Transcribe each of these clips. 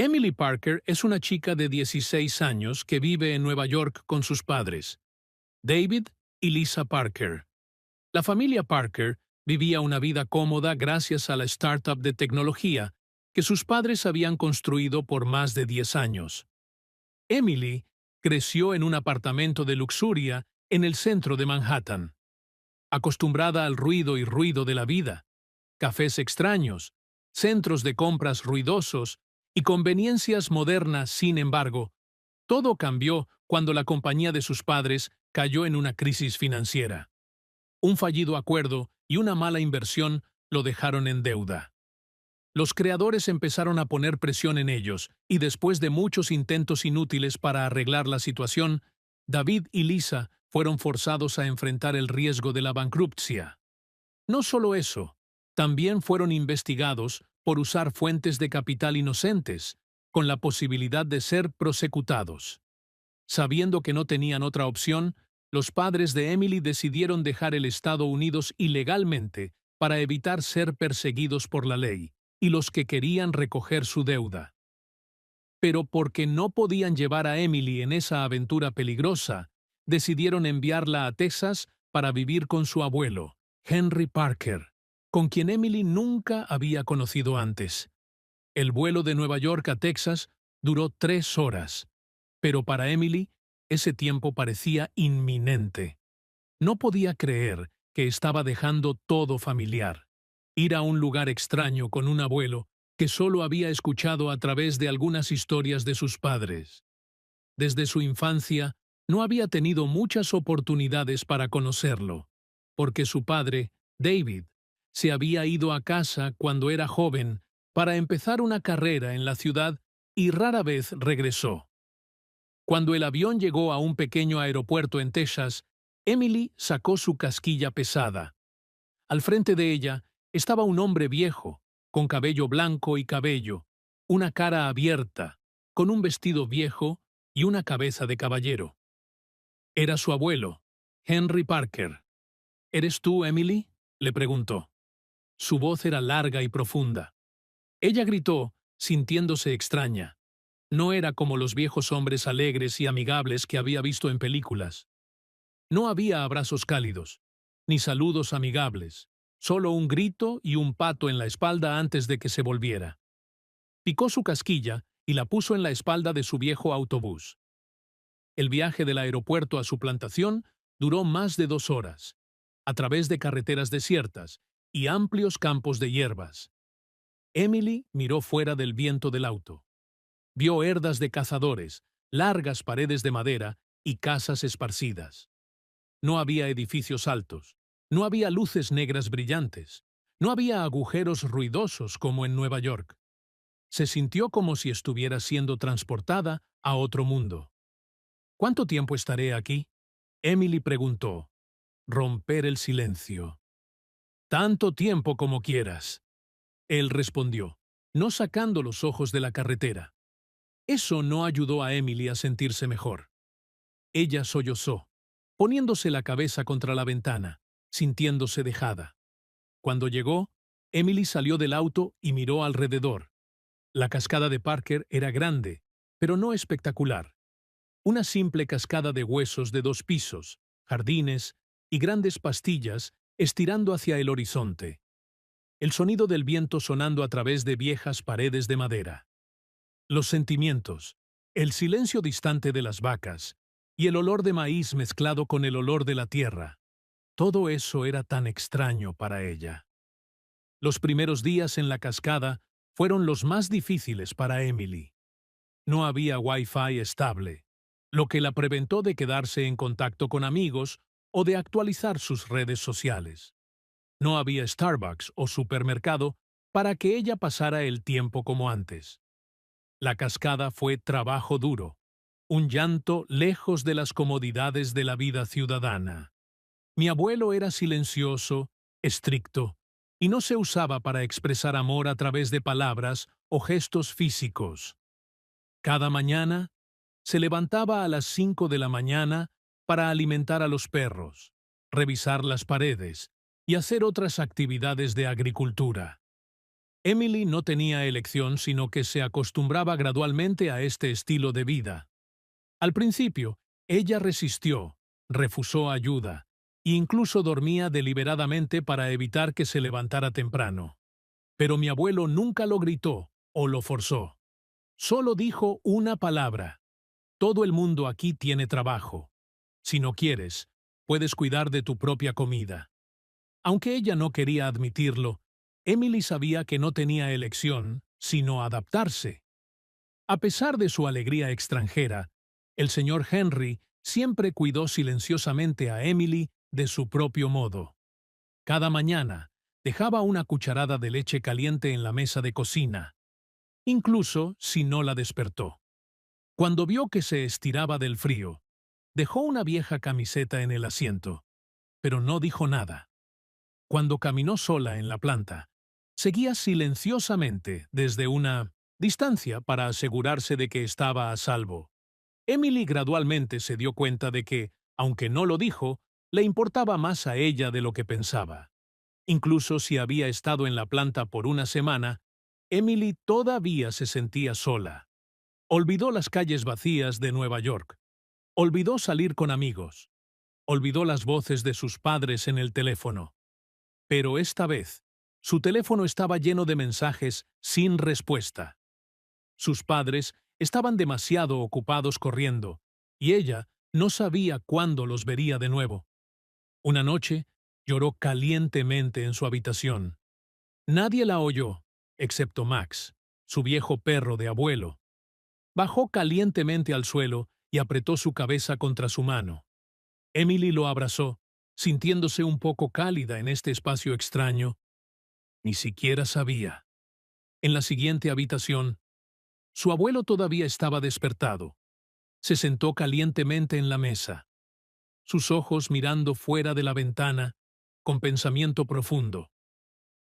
Emily Parker es una chica de 16 años que vive en Nueva York con sus padres, David y Lisa Parker. La familia Parker vivía una vida cómoda gracias a la startup de tecnología que sus padres habían construido por más de 10 años. Emily creció en un apartamento de luxuria en el centro de Manhattan. Acostumbrada al ruido de la vida, cafés extraños, centros de compras ruidosos y conveniencias modernas, sin embargo, todo cambió cuando la compañía de sus padres cayó en una crisis financiera. Un fallido acuerdo y una mala inversión lo dejaron en deuda. Los creadores empezaron a poner presión en ellos, y después de muchos intentos inútiles para arreglar la situación, David y Lisa fueron forzados a enfrentar el riesgo de la bancarrota. No solo eso, también fueron investigados por usar fuentes de capital inocentes, con la posibilidad de ser prosecutados. Sabiendo que no tenían otra opción, los padres de Emily decidieron dejar el Estados Unidos ilegalmente para evitar ser perseguidos por la ley y los que querían recoger su deuda. Pero porque no podían llevar a Emily en esa aventura peligrosa, decidieron enviarla a Texas para vivir con su abuelo, Henry Parker, con quien Emily nunca había conocido antes. El vuelo de Nueva York a Texas duró 3 horas, pero para Emily ese tiempo parecía inminente. No podía creer que estaba dejando todo familiar. Ir a un lugar extraño con un abuelo que solo había escuchado a través de algunas historias de sus padres. Desde su infancia, no había tenido muchas oportunidades para conocerlo, porque su padre, David, se había ido a casa cuando era joven para empezar una carrera en la ciudad y rara vez regresó. Cuando el avión llegó a un pequeño aeropuerto en Texas, Emily sacó su casquilla pesada. Al frente de ella estaba un hombre viejo, con cabello blanco y cabello, una cara abierta, con un vestido viejo y una cabeza de caballero. Era su abuelo, Henry Parker. ¿Eres tú, Emily?, le preguntó. Su voz era larga y profunda. Ella gritó, sintiéndose extraña. No era como los viejos hombres alegres y amigables que había visto en películas. No había abrazos cálidos, ni saludos amigables, solo un grito y un pato en la espalda antes de que se volviera. Picó su casquilla y la puso en la espalda de su viejo autobús. El viaje del aeropuerto a su plantación duró más de 2 horas, a través de carreteras desiertas y amplios campos de hierbas. Emily miró fuera del viento del auto. Vio herdas de cazadores, largas paredes de madera y casas esparcidas. No había edificios altos, no había luces negras brillantes, no había agujeros ruidosos como en Nueva York. Se sintió como si estuviera siendo transportada a otro mundo. ¿Cuánto tiempo estaré aquí?, Emily preguntó. Romper el silencio. Tanto tiempo como quieras. Él respondió, no sacando los ojos de la carretera. Eso no ayudó a Emily a sentirse mejor. Ella sollozó, poniéndose la cabeza contra la ventana, sintiéndose dejada. Cuando llegó, Emily salió del auto y miró alrededor. La cascada de Parker era grande, pero no espectacular. Una simple cascada de huesos de 2 pisos, jardines y grandes pastillas estirando hacia el horizonte. El sonido del viento sonando a través de viejas paredes de madera. Los sentimientos, el silencio distante de las vacas y el olor de maíz mezclado con el olor de la tierra. Todo eso era tan extraño para ella. Los primeros días en la cascada fueron los más difíciles para Emily. No había Wi-Fi estable, lo que la preventó de quedarse en contacto con amigos o de actualizar sus redes sociales. No había Starbucks o supermercado para que ella pasara el tiempo como antes. La cascada fue trabajo duro, un llanto lejos de las comodidades de la vida ciudadana. Mi abuelo era silencioso, estricto, y no se usaba para expresar amor a través de palabras o gestos físicos. Cada mañana, se levantaba a las 5 de la mañana para alimentar a los perros, revisar las paredes y hacer otras actividades de agricultura. Emily no tenía elección, sino que se acostumbraba gradualmente a este estilo de vida. Al principio, ella resistió, refusó ayuda, e incluso dormía deliberadamente para evitar que se levantara temprano. Pero mi abuelo nunca lo gritó o lo forzó. Solo dijo una palabra: todo el mundo aquí tiene trabajo. Si no quieres, puedes cuidar de tu propia comida. Aunque ella no quería admitirlo, Emily sabía que no tenía elección, sino adaptarse. A pesar de su alegría extranjera, el señor Henry siempre cuidó silenciosamente a Emily de su propio modo. Cada mañana, dejaba una cucharada de leche caliente en la mesa de cocina, incluso si no la despertó. Cuando vio que se estiraba del frío, dejó una vieja camiseta en el asiento, pero no dijo nada. Cuando caminó sola en la planta, seguía silenciosamente desde una distancia para asegurarse de que estaba a salvo. Emily gradualmente se dio cuenta de que, aunque no lo dijo, le importaba más a ella de lo que pensaba. Incluso si había estado en la planta por una semana, Emily todavía se sentía sola. Olvidó las calles vacías de Nueva York. Olvidó salir con amigos. Olvidó las voces de sus padres en el teléfono. Pero esta vez, su teléfono estaba lleno de mensajes sin respuesta. Sus padres estaban demasiado ocupados corriendo, y ella no sabía cuándo los vería de nuevo. Una noche, lloró calientemente en su habitación. Nadie la oyó, excepto Max, su viejo perro de abuelo. Bajó calientemente al suelo y apretó su cabeza contra su mano. Emily lo abrazó, sintiéndose un poco cálida en este espacio extraño. Ni siquiera sabía. En la siguiente habitación, su abuelo todavía estaba despertado. Se sentó calientemente en la mesa, sus ojos mirando fuera de la ventana, con pensamiento profundo.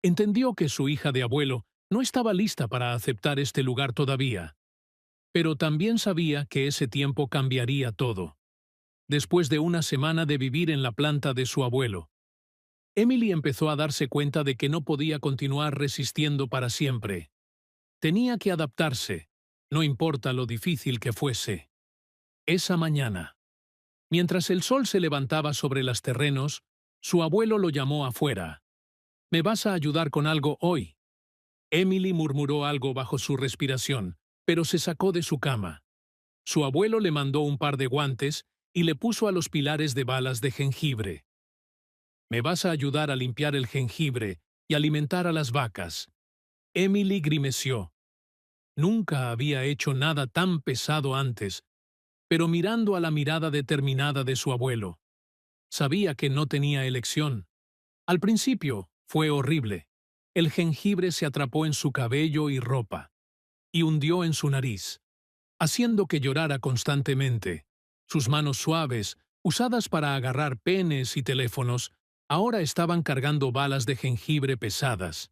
Entendió que su hija de abuelo no estaba lista para aceptar este lugar todavía, pero también sabía que ese tiempo cambiaría todo. Después de una semana de vivir en la planta de su abuelo, Emily empezó a darse cuenta de que no podía continuar resistiendo para siempre. Tenía que adaptarse, no importa lo difícil que fuese. Esa mañana, mientras el sol se levantaba sobre los terrenos, su abuelo lo llamó afuera. ¿Me vas a ayudar con algo hoy? Emily murmuró algo bajo su respiración, pero se sacó de su cama. Su abuelo le mandó un par de guantes y le puso a los pilares de balas de jengibre. ¿Me vas a ayudar a limpiar el jengibre y alimentar a las vacas? Emily grimeció. Nunca había hecho nada tan pesado antes, pero mirando a la mirada determinada de su abuelo, sabía que no tenía elección. Al principio fue horrible. El jengibre se atrapó en su cabello y ropa, y hundió en su nariz, haciendo que llorara constantemente. Sus manos suaves, usadas para agarrar penes y teléfonos, ahora estaban cargando balas de jengibre pesadas,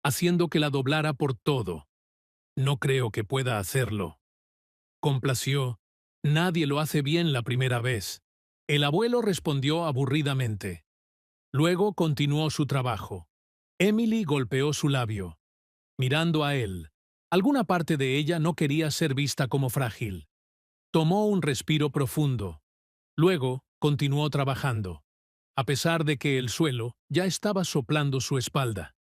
haciendo que la doblara por todo. No creo que pueda hacerlo. Complació. Nadie lo hace bien la primera vez. El abuelo respondió aburridamente. Luego continuó su trabajo. Emily golpeó su labio, mirando a él. Alguna parte de ella no quería ser vista como frágil. Tomó un respiro profundo. Luego continuó trabajando, a pesar de que el suelo ya estaba soplando su espalda.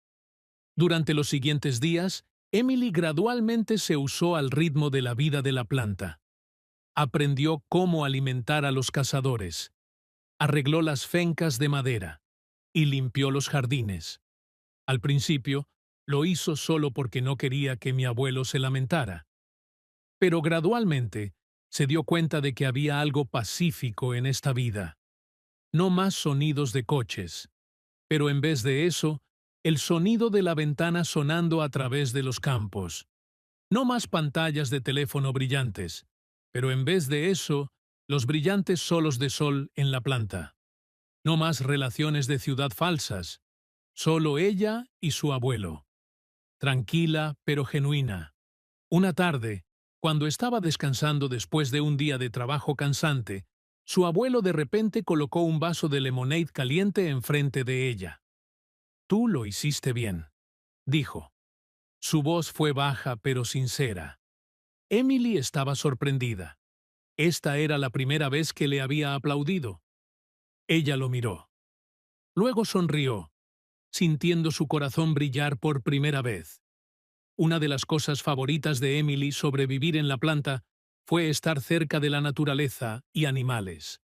Durante los siguientes días, Emily gradualmente se usó al ritmo de la vida de la planta. Aprendió cómo alimentar a los cazadores, arregló las fencas de madera y limpió los jardines. Al principio, lo hizo solo porque no quería que mi abuelo se lamentara. Pero gradualmente, se dio cuenta de que había algo pacífico en esta vida. No más sonidos de coches, pero en vez de eso, el sonido de la ventana sonando a través de los campos. No más pantallas de teléfono brillantes, pero en vez de eso, los brillantes solos de sol en la planta. No más relaciones de ciudad falsas, solo ella y su abuelo. Tranquila pero genuina. Una tarde, cuando estaba descansando después de un día de trabajo cansante, su abuelo de repente colocó un vaso de lemonade caliente enfrente de ella. «Tú lo hiciste bien», dijo. Su voz fue baja pero sincera. Emily estaba sorprendida. Esta era la primera vez que le había aplaudido. Ella lo miró. Luego sonrió, sintiendo su corazón brillar por primera vez. Una de las cosas favoritas de Emily sobre vivir en la planta fue estar cerca de la naturaleza y animales.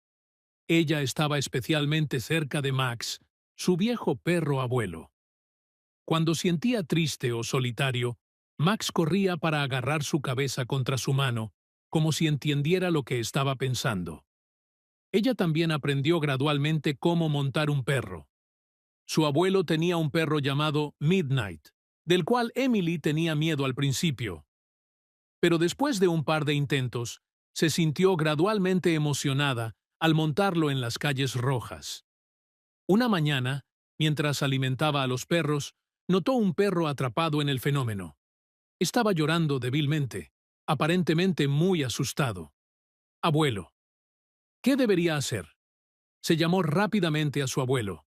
Ella estaba especialmente cerca de Max, su viejo perro abuelo. Cuando sentía triste o solitario, Max corría para agarrar su cabeza contra su mano, como si entendiera lo que estaba pensando. Ella también aprendió gradualmente cómo montar un perro. Su abuelo tenía un perro llamado Midnight, del cual Emily tenía miedo al principio. Pero después de un par de intentos, se sintió gradualmente emocionada al montarlo en las calles rojas. Una mañana, mientras alimentaba a los perros, notó un perro atrapado en el fenómeno. Estaba llorando débilmente, aparentemente muy asustado. Abuelo, ¿qué debería hacer? Se llamó rápidamente a su abuelo.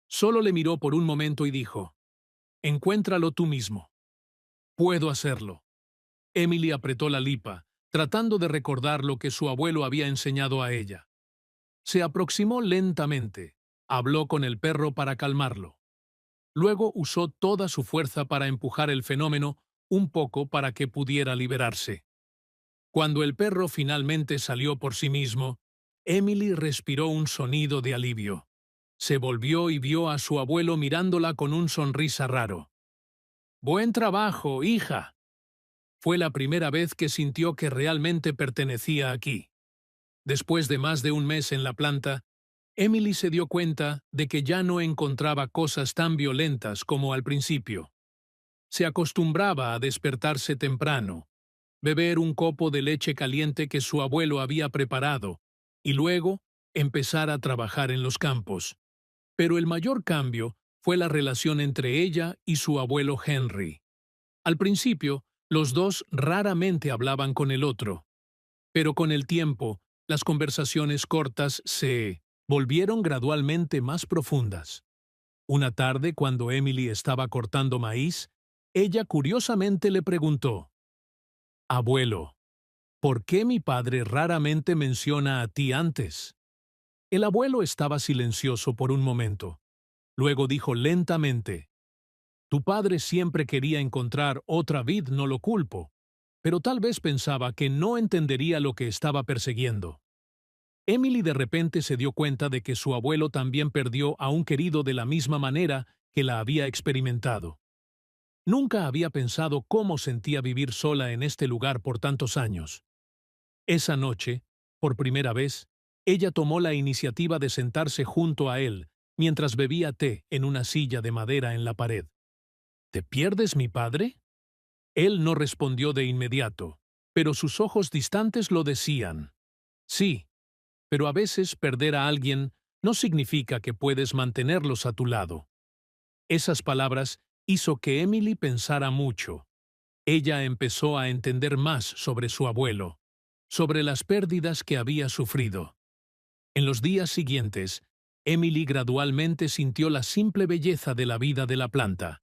Solo le miró por un momento y dijo, encuéntralo tú mismo. Puedo hacerlo. Emily apretó la lipa, tratando de recordar lo que su abuelo había enseñado a ella. Se aproximó lentamente, habló con el perro para calmarlo. Luego usó toda su fuerza para empujar el fenómeno un poco para que pudiera liberarse. Cuando el perro finalmente salió por sí mismo, Emily respiró un sonido de alivio. Se volvió y vio a su abuelo mirándola con un sonrisa raro. «Buen trabajo, hija». Fue la primera vez que sintió que realmente pertenecía aquí. Después de más de un mes en la planta, Emily se dio cuenta de que ya no encontraba cosas tan violentas como al principio. Se acostumbraba a despertarse temprano, beber un copo de leche caliente que su abuelo había preparado y luego empezar a trabajar en los campos. Pero el mayor cambio fue la relación entre ella y su abuelo Henry. Al principio, los dos raramente hablaban con el otro, pero con el tiempo, las conversaciones cortas se volvieron gradualmente más profundas. Una tarde, cuando Emily estaba cortando maíz, ella curiosamente le preguntó, «Abuelo, ¿por qué mi padre raramente menciona a ti antes?» El abuelo estaba silencioso por un momento. Luego dijo lentamente, «Tu padre siempre quería encontrar otra vid, no lo culpo, pero tal vez pensaba que no entendería lo que estaba persiguiendo». Emily de repente se dio cuenta de que su abuelo también perdió a un querido de la misma manera que la había experimentado. Nunca había pensado cómo sentía vivir sola en este lugar por tantos años. Esa noche, por primera vez, ella tomó la iniciativa de sentarse junto a él mientras bebía té en una silla de madera en la pared. ¿Te pierdes, mi padre? Él no respondió de inmediato, pero sus ojos distantes lo decían. Sí, pero a veces perder a alguien no significa que puedes mantenerlos a tu lado. Esas palabras hizo que Emily pensara mucho. Ella empezó a entender más sobre su abuelo, sobre las pérdidas que había sufrido. En los días siguientes, Emily gradualmente sintió la simple belleza de la vida de la planta.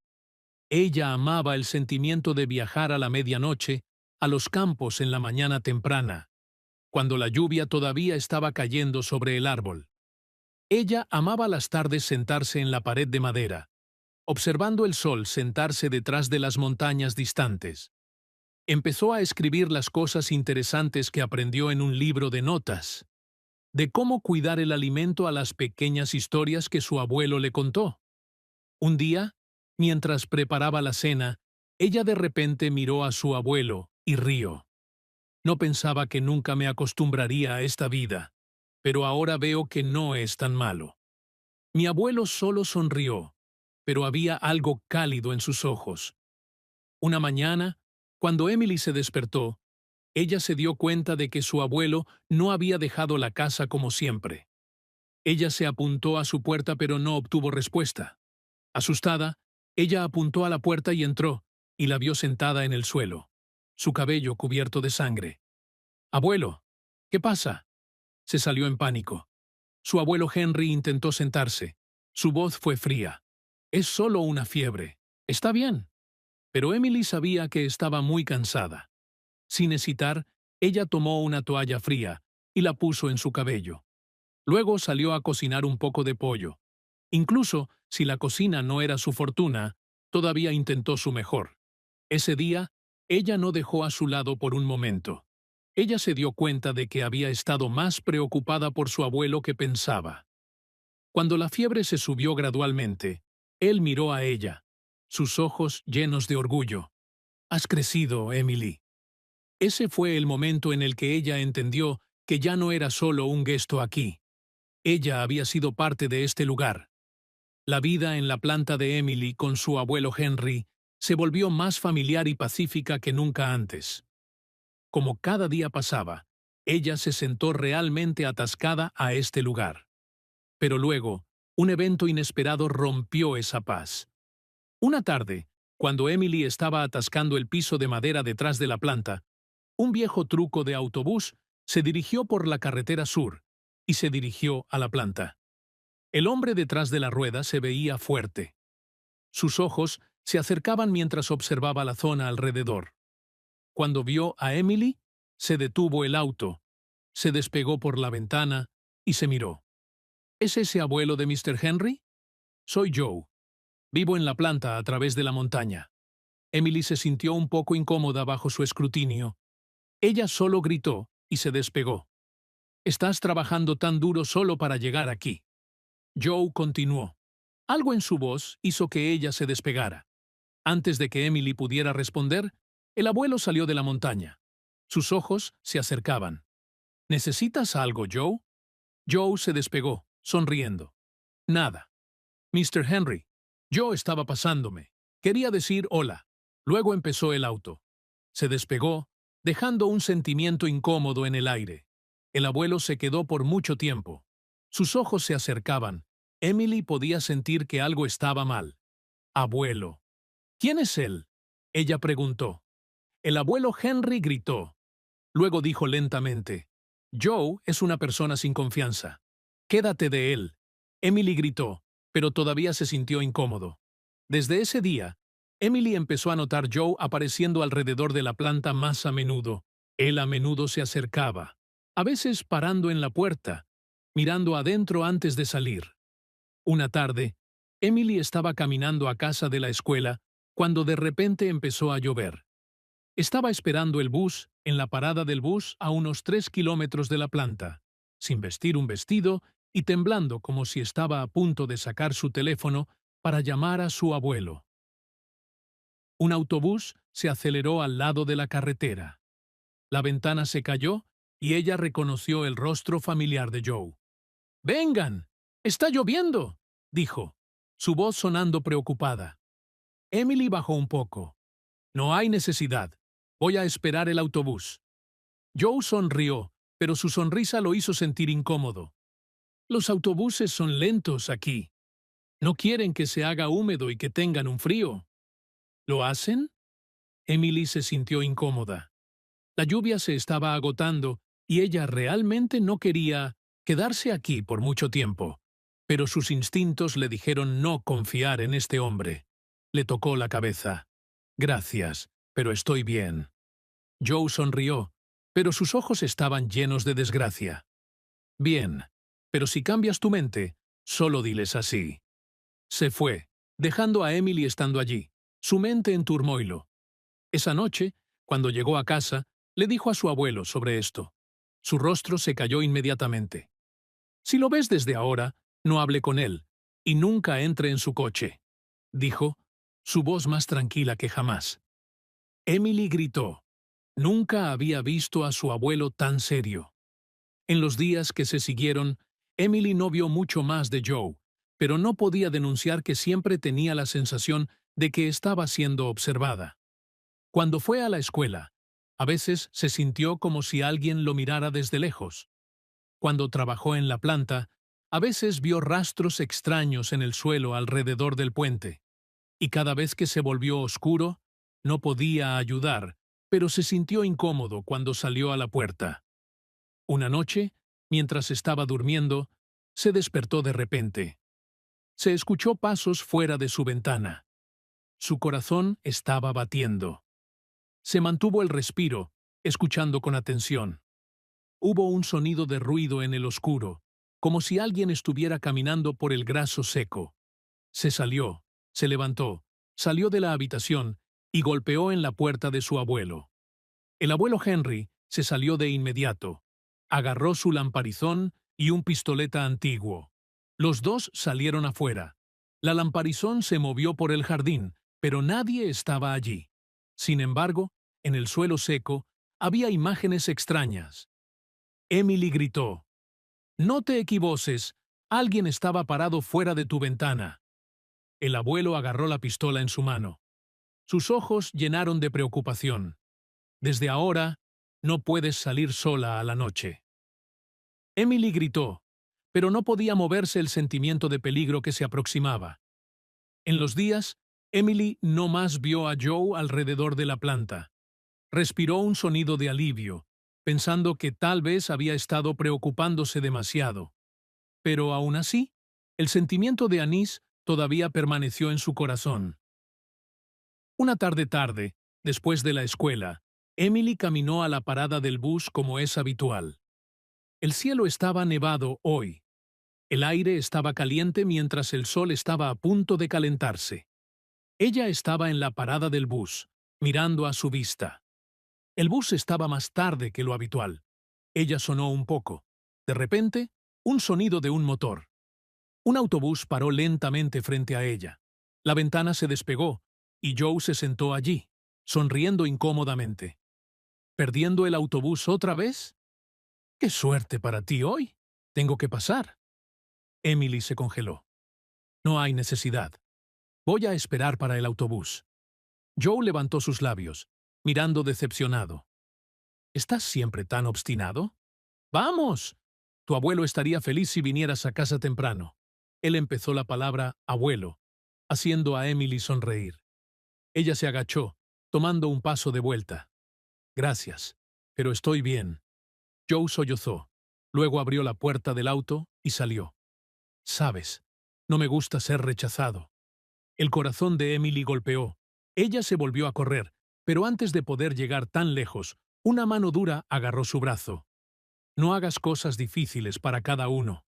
Ella amaba el sentimiento de viajar a la medianoche, a los campos en la mañana temprana, cuando la lluvia todavía estaba cayendo sobre el árbol. Ella amaba las tardes sentarse en la pared de madera, observando el sol sentarse detrás de las montañas distantes. Empezó a escribir las cosas interesantes que aprendió en un libro de notas, de cómo cuidar el alimento a las pequeñas historias que su abuelo le contó. Un día, mientras preparaba la cena, ella de repente miró a su abuelo y rió. No pensaba que nunca me acostumbraría a esta vida, pero ahora veo que no es tan malo. Mi abuelo solo sonrió, pero había algo cálido en sus ojos. Una mañana, cuando Emily se despertó, ella se dio cuenta de que su abuelo no había dejado la casa como siempre. Ella se apuntó a su puerta pero no obtuvo respuesta. Asustada, ella apuntó a la puerta y entró, y la vio sentada en el suelo, su cabello cubierto de sangre. «Abuelo, ¿qué pasa?». Se salió en pánico. Su abuelo Henry intentó sentarse. Su voz fue fría. «Es solo una fiebre. ¿Está bien?». Pero Emily sabía que estaba muy cansada. Sin hesitar, ella tomó una toalla fría y la puso en su cabello. Luego salió a cocinar un poco de pollo. Incluso si la cocina no era su fortuna, todavía intentó su mejor. Ese día, ella no dejó a su lado por un momento. Ella se dio cuenta de que había estado más preocupada por su abuelo que pensaba. Cuando la fiebre se subió gradualmente, él miró a ella, sus ojos llenos de orgullo. «Has crecido, Emily». Ese fue el momento en el que ella entendió que ya no era solo un guesto aquí. Ella había sido parte de este lugar. La vida en la planta de Emily con su abuelo Henry se volvió más familiar y pacífica que nunca antes. Como cada día pasaba, ella se sentó realmente atascada a este lugar. Pero luego, un evento inesperado rompió esa paz. Una tarde, cuando Emily estaba atascando el piso de madera detrás de la planta, un viejo truco de autobús se dirigió por la carretera sur y se dirigió a la planta. El hombre detrás de la rueda se veía fuerte. Sus ojos se acercaban mientras observaba la zona alrededor. Cuando vio a Emily, se detuvo el auto, se despegó por la ventana y se miró. ¿Es ese abuelo de Mr. Henry? Soy Joe. Vivo en la planta a través de la montaña. Emily se sintió un poco incómoda bajo su escrutinio. Ella solo gritó y se despegó. «Estás trabajando tan duro solo para llegar aquí». Joe continuó. Algo en su voz hizo que ella se despegara. Antes de que Emily pudiera responder, el abuelo salió de la montaña. Sus ojos se acercaban. «¿Necesitas algo, Joe?» Joe se despegó, sonriendo. «Nada. Mr. Henry, yo estaba pasándome. Quería decir hola». Luego empezó el auto. Se despegó, dejando un sentimiento incómodo en el aire. El abuelo se quedó por mucho tiempo. Sus ojos se acercaban. Emily podía sentir que algo estaba mal. «Abuelo». «¿Quién es él?», ella preguntó. El abuelo Henry gritó. Luego dijo lentamente, «Joe es una persona sin confianza. Quédate de él». Emily gritó, pero todavía se sintió incómodo. Desde ese día, Emily empezó a notar Joe apareciendo alrededor de la planta más a menudo. Él a menudo se acercaba, a veces parando en la puerta, mirando adentro antes de salir. Una tarde, Emily estaba caminando a casa de la escuela cuando de repente empezó a llover. Estaba esperando el bus en la parada del bus a unos 3 kilómetros de la planta, sin vestir un vestido y temblando como si estaba a punto de sacar su teléfono para llamar a su abuelo. Un autobús se aceleró al lado de la carretera. La ventana se cayó y ella reconoció el rostro familiar de Joe. «¡Vengan! ¡Está lloviendo!», dijo, su voz sonando preocupada. Emily bajó un poco. «No hay necesidad. Voy a esperar el autobús». Joe sonrió, pero su sonrisa lo hizo sentir incómodo. «Los autobuses son lentos aquí. No quieren que se haga húmedo y que tengan un frío». «¿Lo hacen?». Emily se sintió incómoda. La lluvia se estaba agotando y ella realmente no quería quedarse aquí por mucho tiempo. Pero sus instintos le dijeron no confiar en este hombre. Le tocó la cabeza. «Gracias, pero estoy bien». Joe sonrió, pero sus ojos estaban llenos de desgracia. «Bien, pero si cambias tu mente, solo diles así». Se fue, dejando a Emily estando allí, su mente en turmoilo. Esa noche, cuando llegó a casa, le dijo a su abuelo sobre esto. Su rostro se cayó inmediatamente. «Si lo ves desde ahora, no hable con él, y nunca entre en su coche», dijo, su voz más tranquila que jamás. Emily gritó. Nunca había visto a su abuelo tan serio. En los días que se siguieron, Emily no vio mucho más de Joe, pero no podía denunciar que siempre tenía la sensación de que estaba siendo observada. Cuando fue a la escuela, a veces se sintió como si alguien lo mirara desde lejos. Cuando trabajó en la planta, a veces vio rastros extraños en el suelo alrededor del puente. Y cada vez que se volvió oscuro, no podía ayudar, pero se sintió incómodo cuando salió a la puerta. Una noche, mientras estaba durmiendo, se despertó de repente. Se escuchó pasos fuera de su ventana. Su corazón estaba batiendo. Se mantuvo el respiro, escuchando con atención. Hubo un sonido de ruido en el oscuro, como si alguien estuviera caminando por el graso seco. Se salió, se levantó, salió de la habitación y golpeó en la puerta de su abuelo. El abuelo Henry se salió de inmediato. Agarró su lamparizón y un pistoleta antiguo. Los dos salieron afuera. La lamparizón se movió por el jardín, pero nadie estaba allí. Sin embargo, en el suelo seco había imágenes extrañas. Emily gritó: «No te equivoces, alguien estaba parado fuera de tu ventana». El abuelo agarró la pistola en su mano. Sus ojos llenaron de preocupación. «Desde ahora, no puedes salir sola a la noche». Emily gritó, pero no podía moverse el sentimiento de peligro que se aproximaba. En los días, Emily no más vio a Joe alrededor de la planta. Respiró un sonido de alivio, pensando que tal vez había estado preocupándose demasiado. Pero aún así, el sentimiento de anís todavía permaneció en su corazón. Una tarde, después de la escuela, Emily caminó a la parada del bus como es habitual. El cielo estaba nevado hoy. El aire estaba caliente mientras el sol estaba a punto de calentarse. Ella estaba en la parada del bus, mirando a su vista. El bus estaba más tarde que lo habitual. Ella sonó un poco. De repente, un sonido de un motor. Un autobús paró lentamente frente a ella. La ventana se despegó y Joe se sentó allí, sonriendo incómodamente. ¿Perdiendo el autobús otra vez? ¡Qué suerte para ti hoy! Tengo que pasar. Emily se congeló. No hay necesidad. Voy a esperar para el autobús. Joe levantó sus labios, mirando decepcionado. ¿Estás siempre tan obstinado? ¡Vamos! Tu abuelo estaría feliz si vinieras a casa temprano. Él empezó la palabra abuelo, haciendo a Emily sonreír. Ella se agachó, tomando un paso de vuelta. Gracias, pero estoy bien. Joe sollozó. Luego abrió la puerta del auto y salió. Sabes, no me gusta ser rechazado. El corazón de Emily golpeó. Ella se volvió a correr, pero antes de poder llegar tan lejos, una mano dura agarró su brazo. No hagas cosas difíciles para cada uno.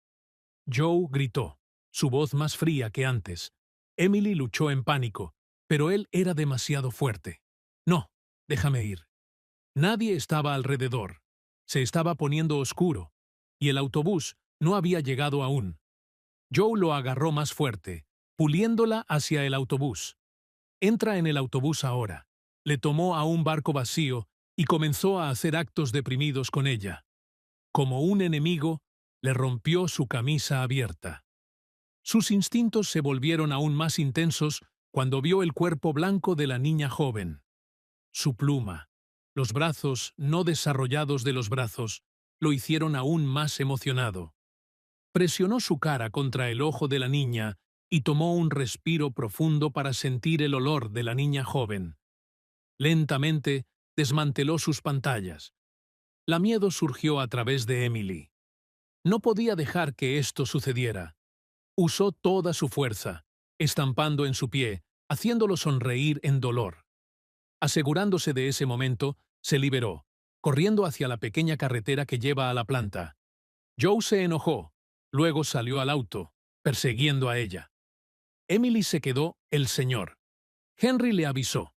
Joe gritó, su voz más fría que antes. Emily luchó en pánico, pero él era demasiado fuerte. No, déjame ir. Nadie estaba alrededor. Se estaba poniendo oscuro, y el autobús no había llegado aún. Joe lo agarró más fuerte, puliéndola hacia el autobús. Entra en el autobús ahora. Le tomó a un barco vacío y comenzó a hacer actos deprimidos con ella. Como un enemigo, le rompió su camisa abierta. Sus instintos se volvieron aún más intensos cuando vio el cuerpo blanco de la niña joven. Su pluma, los brazos no desarrollados de los brazos, lo hicieron aún más emocionado. Presionó su cara contra el ojo de la niña y tomó un respiro profundo para sentir el olor de la niña joven. Lentamente desmanteló sus pantallas. La miedo surgió a través de Emily. No podía dejar que esto sucediera. Usó toda su fuerza, estampando en su pie, haciéndolo sonreír en dolor. Asegurándose de ese momento, se liberó, corriendo hacia la pequeña carretera que lleva a la planta. Joe se enojó, luego salió al auto, persiguiendo a ella. Emily se quedó el señor. Henry le avisó.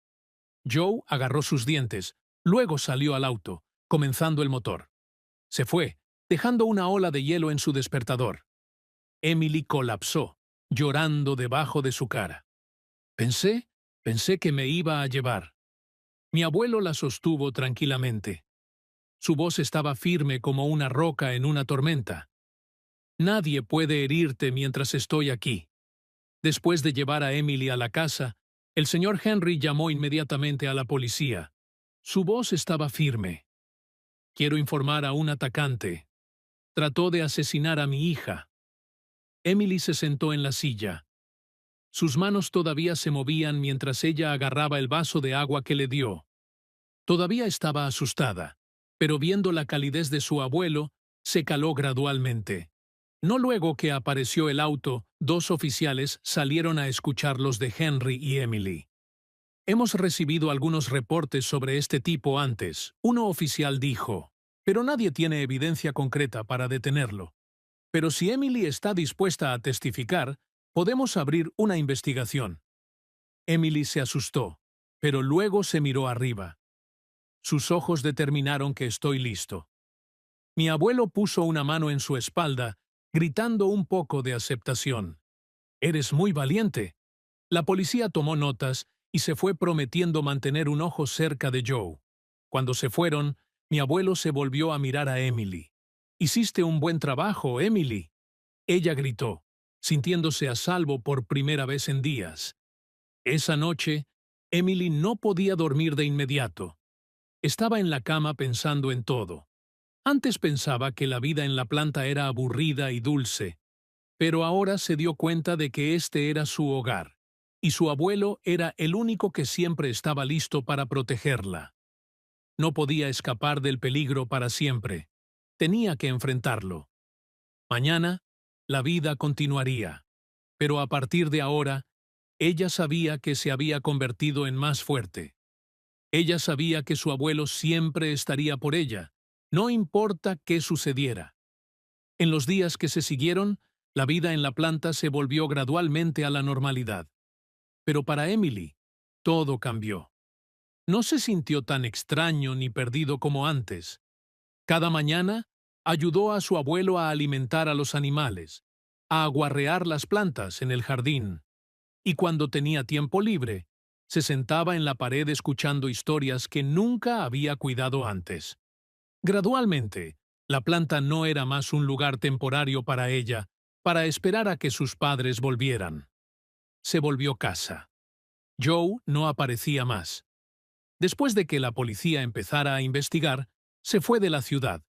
Joe agarró sus dientes, luego salió al auto, comenzando el motor. Se fue, dejando una ola de hielo en su despertador. Emily colapsó, llorando debajo de su cara. Pensé que me iba a llevar. Mi abuelo la sostuvo tranquilamente. Su voz estaba firme como una roca en una tormenta. Nadie puede herirte mientras estoy aquí. Después de llevar a Emily a la casa, el señor Henry llamó inmediatamente a la policía. Su voz estaba firme. Quiero informar a un atacante. Trató de asesinar a mi hija. Emily se sentó en la silla. Sus manos todavía se movían mientras ella agarraba el vaso de agua que le dio. Todavía estaba asustada, pero viendo la calidez de su abuelo, se caló gradualmente. No luego que apareció el auto, dos oficiales salieron a escuchar los de Henry y Emily. Hemos recibido algunos reportes sobre este tipo antes. Uno oficial dijo, pero nadie tiene evidencia concreta para detenerlo. Pero si Emily está dispuesta a testificar, podemos abrir una investigación. Emily se asustó, pero luego se miró arriba. Sus ojos determinaron que estoy listo. Mi abuelo puso una mano en su espalda, gritando un poco de aceptación. «Eres muy valiente». La policía tomó notas y se fue prometiendo mantener un ojo cerca de Joe. Cuando se fueron, mi abuelo se volvió a mirar a Emily. «Hiciste un buen trabajo, Emily». Ella gritó, sintiéndose a salvo por primera vez en días. Esa noche, Emily no podía dormir de inmediato. Estaba en la cama pensando en todo. Antes pensaba que la vida en la planta era aburrida y dulce, pero ahora se dio cuenta de que este era su hogar, y su abuelo era el único que siempre estaba listo para protegerla. No podía escapar del peligro para siempre. Tenía que enfrentarlo. Mañana, la vida continuaría, pero a partir de ahora, ella sabía que se había convertido en más fuerte. Ella sabía que su abuelo siempre estaría por ella, no importa qué sucediera. En los días que se siguieron, la vida en la planta se volvió gradualmente a la normalidad. Pero para Emily, todo cambió. No se sintió tan extraño ni perdido como antes. Cada mañana, ayudó a su abuelo a alimentar a los animales, a aguarrear las plantas en el jardín. Y cuando tenía tiempo libre, se sentaba en la pared escuchando historias que nunca había cuidado antes. Gradualmente, la planta no era más un lugar temporario para ella, para esperar a que sus padres volvieran. Se volvió casa. Joe no aparecía más. Después de que la policía empezara a investigar, se fue de la ciudad.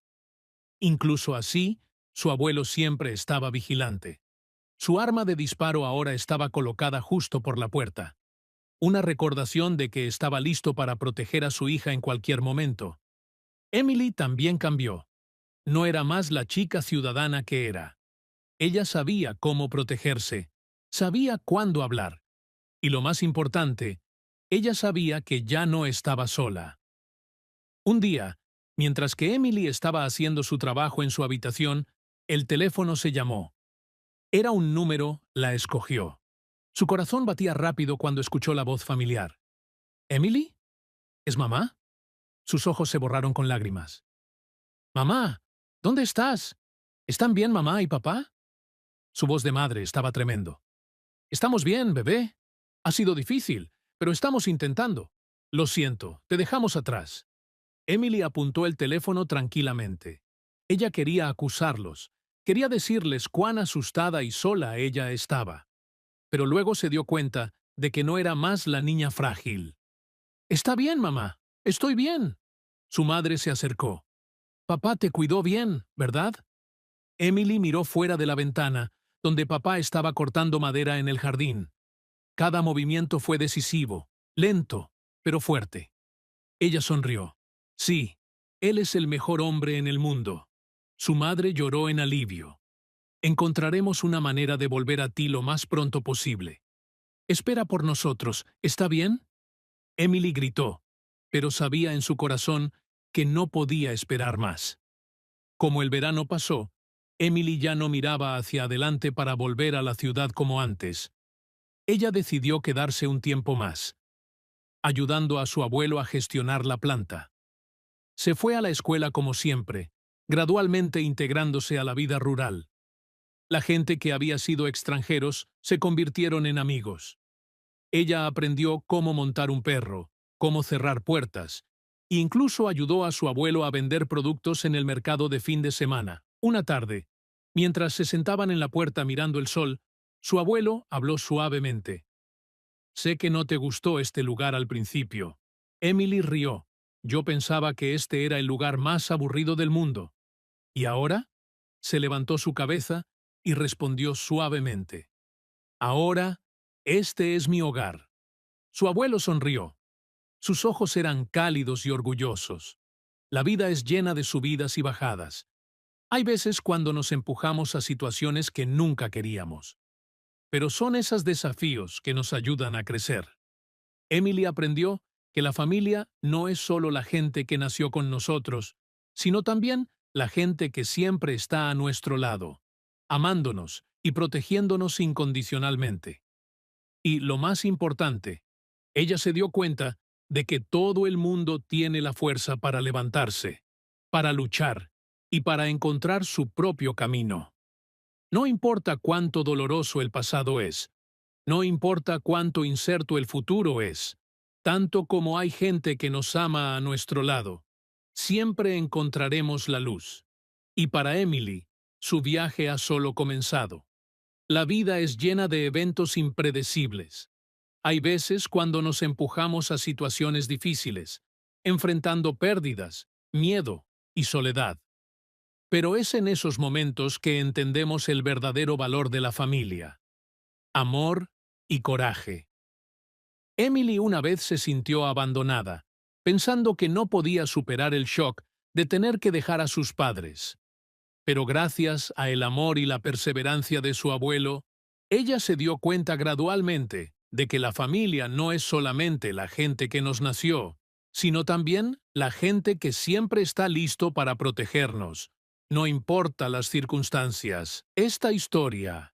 Incluso así, su abuelo siempre estaba vigilante. Su arma de disparo ahora estaba colocada justo por la puerta. Una recordación de que estaba listo para proteger a su hija en cualquier momento. Emily también cambió. No era más la chica ciudadana que era. Ella sabía cómo protegerse, sabía cuándo hablar. Y lo más importante, ella sabía que ya no estaba sola. Un día, mientras que Emily estaba haciendo su trabajo en su habitación, el teléfono se llamó. Era un número, la escogió. Su corazón batía rápido cuando escuchó la voz familiar. ¿Emily? ¿Es mamá? Sus ojos se borraron con lágrimas. «Mamá, ¿dónde estás? ¿Están bien mamá y papá?» Su voz de madre estaba tremendo. «Estamos bien, bebé. Ha sido difícil, pero estamos intentando. Lo siento, te dejamos atrás». Emily apuntó el teléfono tranquilamente. Ella quería acusarlos, quería decirles cuán asustada y sola ella estaba. Pero luego se dio cuenta de que no era más la niña frágil. «Está bien, mamá. Estoy bien». Su madre se acercó. «Papá te cuidó bien, ¿verdad?» Emily miró fuera de la ventana, donde papá estaba cortando madera en el jardín. Cada movimiento fue decisivo, lento, pero fuerte. Ella sonrió. «Sí, él es el mejor hombre en el mundo». Su madre lloró en alivio. «Encontraremos una manera de volver a ti lo más pronto posible. Espera por nosotros, ¿está bien?» Emily gritó, pero sabía en su corazón que no podía esperar más. Como el verano pasó, Emily ya no miraba hacia adelante para volver a la ciudad como antes. Ella decidió quedarse un tiempo más, ayudando a su abuelo a gestionar la planta. Se fue a la escuela como siempre, gradualmente integrándose a la vida rural. La gente que había sido extranjeros se convirtieron en amigos. Ella aprendió cómo montar un perro, cómo cerrar puertas, e incluso ayudó a su abuelo a vender productos en el mercado de fin de semana. Una tarde, mientras se sentaban en la puerta mirando el sol, su abuelo habló suavemente. «Sé que no te gustó este lugar al principio». Emily rió. «Yo pensaba que este era el lugar más aburrido del mundo». «¿Y ahora?» Se levantó su cabeza y respondió suavemente. «Ahora, este es mi hogar». Su abuelo sonrió. Sus ojos eran cálidos y orgullosos. La vida es llena de subidas y bajadas. Hay veces cuando nos empujamos a situaciones que nunca queríamos. Pero son esos desafíos que nos ayudan a crecer. Emily aprendió que la familia no es solo la gente que nació con nosotros, sino también la gente que siempre está a nuestro lado, amándonos y protegiéndonos incondicionalmente. Y lo más importante, ella se dio cuenta de que todo el mundo tiene la fuerza para levantarse, para luchar y para encontrar su propio camino. No importa cuánto doloroso el pasado es, no importa cuánto incierto el futuro es, tanto como hay gente que nos ama a nuestro lado, siempre encontraremos la luz. Y para Emily, su viaje ha solo comenzado. La vida es llena de eventos impredecibles. Hay veces cuando nos empujamos a situaciones difíciles, enfrentando pérdidas, miedo y soledad. Pero es en esos momentos que entendemos el verdadero valor de la familia: amor y coraje. Emily una vez se sintió abandonada, pensando que no podía superar el shock de tener que dejar a sus padres. Pero gracias a el amor y la perseverancia de su abuelo, ella se dio cuenta gradualmente de que la familia no es solamente la gente que nos nació, sino también la gente que siempre está listo para protegernos, no importa las circunstancias. Esta historia